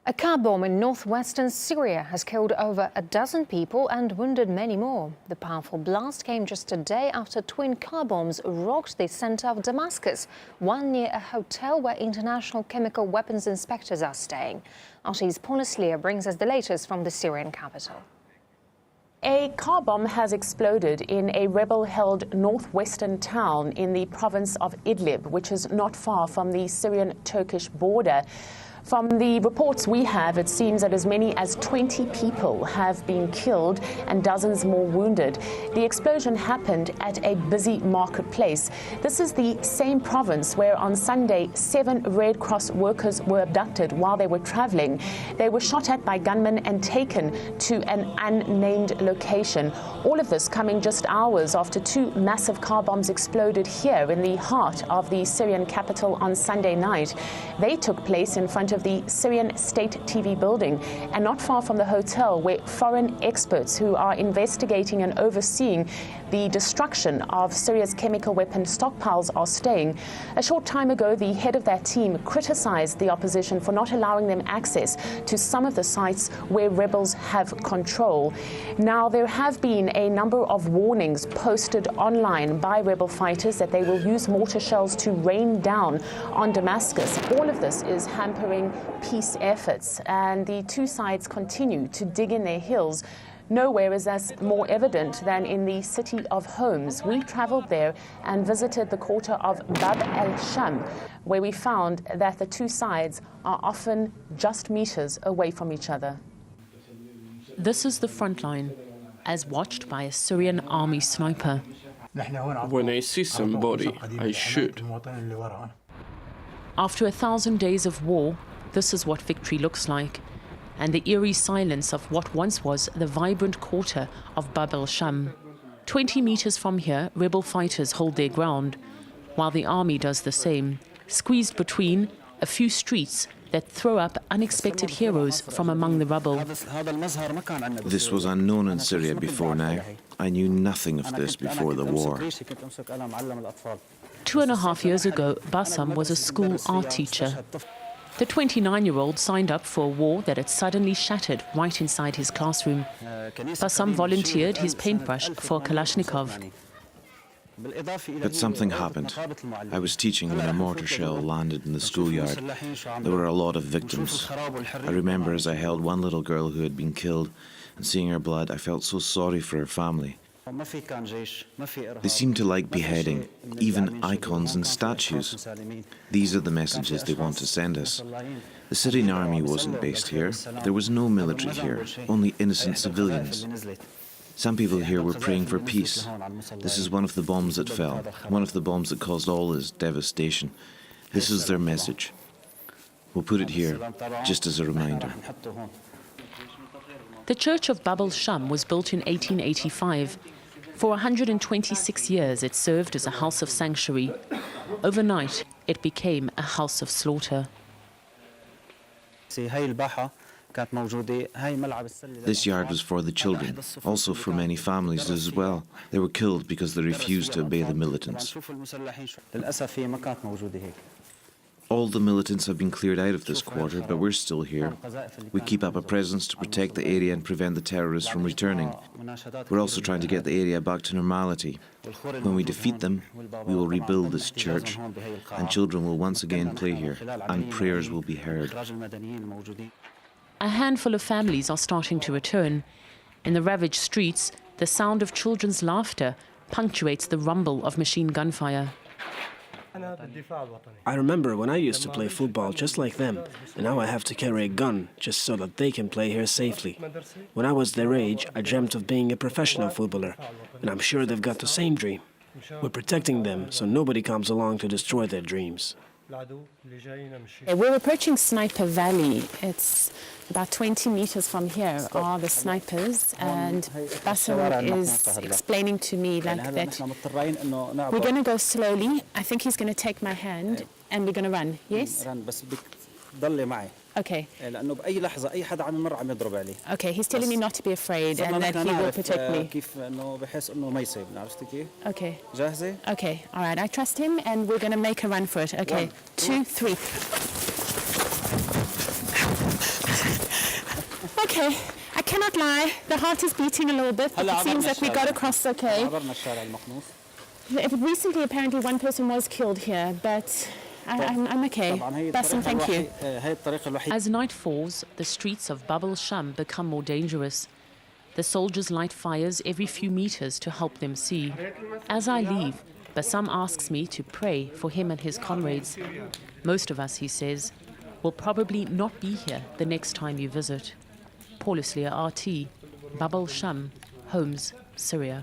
A car bomb in northwestern Syria has killed over a dozen people and wounded many more. The powerful blast came just a day after twin car bombs rocked the center of Damascus, one near a hotel where international chemical weapons inspectors are staying. RT's Paula Lear brings us the latest from the Syrian capital. A car bomb has exploded in a rebel-held northwestern town in the province of Idlib, which is not far from the Syrian-Turkish border. From the reports we have, it seems that as many as 20 people have been killed and dozens more wounded. The explosion happened at a busy marketplace. This is the same province where on Sunday 7 Red Cross workers were abducted while they were traveling. They were shot at by gunmen and taken to an unnamed location. All of this coming just hours after 2 massive car bombs exploded here in the heart of the Syrian capital on Sunday night. They took place in front of the Syrian State TV building and not far from the hotel where foreign experts who are investigating and overseeing the destruction of Syria's chemical weapon stockpiles are staying. A short time ago, the head of that team criticized the opposition for not allowing them access to some of the sites where rebels have control. Now, there have been a number of warnings posted online by rebel fighters that they will use mortar shells to rain down on Damascus. All of this is hampering peace efforts, and the two sides continue to dig in their heels. Nowhere is this more evident than in the city of Homs. We traveled there and visited the quarter of Bab el-Sham, where we found that the two sides are often just meters away from each other. This is the front line, as watched by a Syrian army sniper. When I see somebody, I shoot. After 1,000 days of war, this is what victory looks like, and the eerie silence of what once was the vibrant quarter of Bab el-Sham. 20 meters from here, rebel fighters hold their ground, while the army does the same, squeezed between a few streets that throw up unexpected heroes from among the rubble. This was unknown in Syria before now. I knew nothing of this before the war. 2.5 years ago, Bassam was a school art teacher. The 29-year-old signed up for a war that had suddenly shattered right inside his classroom. Bassam volunteered his paintbrush for Kalashnikov. But something happened. I was teaching when a mortar shell landed in the schoolyard. There were a lot of victims. I remember as I held one little girl who had been killed, and seeing her blood, I felt so sorry for her family. They seem to like beheading, even icons and statues. These are the messages they want to send us. The Syrian army wasn't based here. There was no military here, only innocent civilians. Some people here were praying for peace. This is one of the bombs that fell, one of the bombs that caused all this devastation. This is their message. We'll put it here, just as a reminder. The church of Bab el-Sham was built in 1885. For 126 years, it served as a house of sanctuary. Overnight, it became a house of slaughter. This yard was for the children, also for many families as well. They were killed because they refused to obey the militants. All the militants have been cleared out of this quarter, but we're still here. We keep up a presence to protect the area and prevent the terrorists from returning. We're also trying to get the area back to normality. When we defeat them, we will rebuild this church, and children will once again play here, and prayers will be heard. A handful of families are starting to return. In the ravaged streets, the sound of children's laughter punctuates the rumble of machine gunfire. I remember when I used to play football just like them, and now I have to carry a gun just so that they can play here safely. When I was their age, I dreamt of being a professional footballer, and I'm sure they've got the same dream. We're protecting them so nobody comes along to destroy their dreams. We're approaching Sniper Valley. It's about 20 meters from here are the snipers, and Bassam is explaining to me like that we're going to go slowly. I think he's going to take my hand and we're going to run. Yes? Okay. Okay, he's telling me not to be afraid and that he will protect me. Okay. Okay, all right, I trust him and we're going to make a run for it. Okay, 2, 3. okay. I cannot lie. The heart is beating a little bit, but it seems like we got across okay. Recently, apparently, one person was killed here, but I'm okay. Bassem, thank you. As night falls, the streets of Bab al-Sham become more dangerous. The soldiers light fires every few meters to help them see. As I leave, Bassem asks me to pray for him and his comrades. Most of us, he says, will probably not be here the next time you visit. Paul Uslia, RT, Bab al-Sham, Homs, Syria.